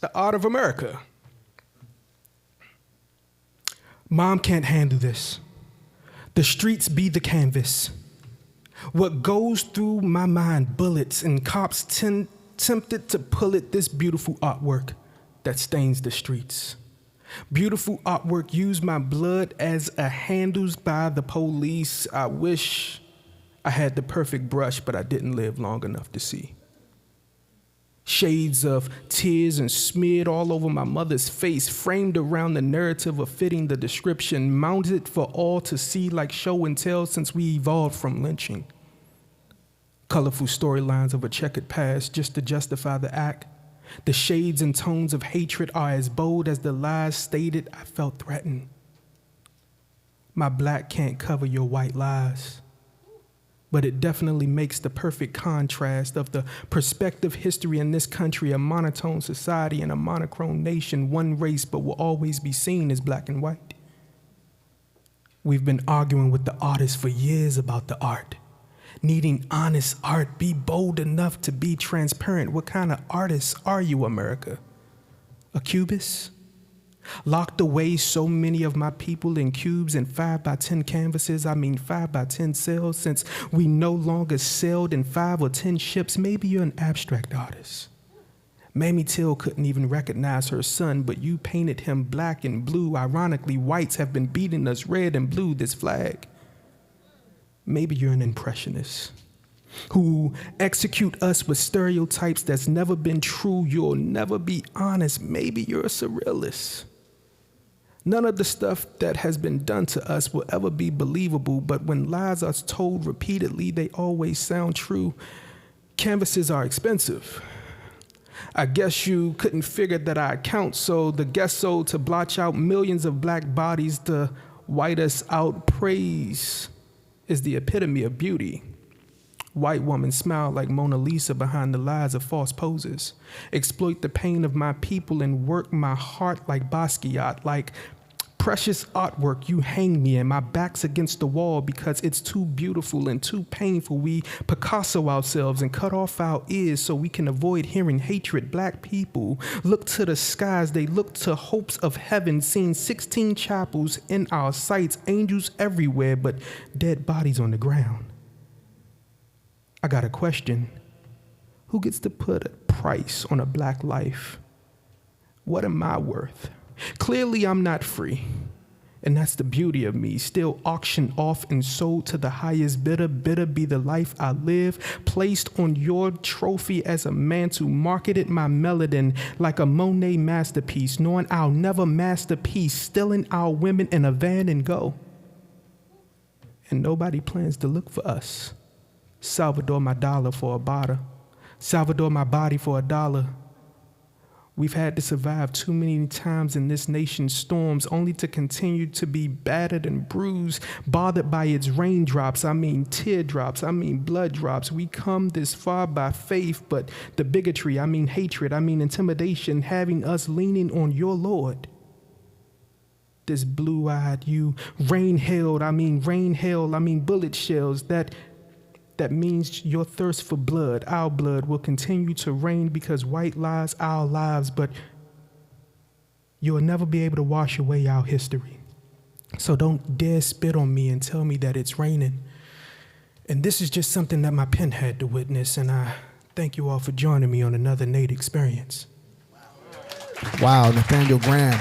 the art of America. Mom can't handle this. The streets be the canvas. What goes through my mind, bullets and cops tempted to pull it, this beautiful artwork that stains the streets. Beautiful artwork used my blood as a handles by the police. I wish I had the perfect brush, but I didn't live long enough to see. Shades of tears and smeared all over my mother's face, framed around the narrative of fitting the description, mounted for all to see like show and tell since we evolved from lynching. Colorful storylines of a checkered past just to justify the act. The shades and tones of hatred are as bold as the lies stated. I felt threatened. My black can't cover your white lies, but it definitely makes the perfect contrast of the perspective history in this country, a monotone society and a monochrome nation, one race, but will always be seen as black and white. We've been arguing with the artists for years about the art. Needing honest art, be bold enough to be transparent. What kind of artist are you, America? A cubist? Locked away so many of my people in cubes and 5x10 canvases, 5x10 cells, since we no longer sailed in 5 or 10 ships. Maybe you're an abstract artist. Mamie Till couldn't even recognize her son, but you painted him black and blue. Ironically, whites have been beating us red and blue, this flag. Maybe you're an impressionist who execute us with stereotypes that's never been true. You'll never be honest. Maybe you're a surrealist. None of the stuff that has been done to us will ever be believable, but when lies are told repeatedly, they always sound true. Canvases are expensive. I guess you couldn't figure that I account, so the guess sold to blotch out millions of black bodies to white us out. Praise is the epitome of beauty. White woman smile like Mona Lisa behind the lies of false poses. Exploit the pain of my people and work my heart like Basquiat, like precious artwork. You hang me and my back's against the wall because it's too beautiful and too painful. We Picasso ourselves and cut off our ears so we can avoid hearing hatred. Black people look to the skies. They look to hopes of heaven, seeing 16 chapels in our sights, angels everywhere, but dead bodies on the ground. I got a question. Who gets to put a price on a black life? What am I worth? Clearly, I'm not free. And that's the beauty of me, still auctioned off and sold to the highest bidder. Bitter be the life I live, placed on your trophy as a mantle, marketed my melanin like a Monet masterpiece, knowing I'll never masterpiece, stealing our women in a van and go. And nobody plans to look for us. Salvador my dollar for a bottle. Salvador my body for $1. We've had to survive too many times in this nation's storms, only to continue to be battered and bruised, bothered by its raindrops, teardrops, blood drops. We come this far by faith, but the bigotry, hatred, intimidation, having us leaning on your Lord. This blue-eyed you, rain hail, bullet shells, that means your thirst for blood, our blood, will continue to reign because white lies our lives, but you'll never be able to wash away our history. So don't dare spit on me and tell me that it's raining. And this is just something that my pen had to witness, and I thank you all for joining me on another Nate experience. Wow, Nathaniel Graham.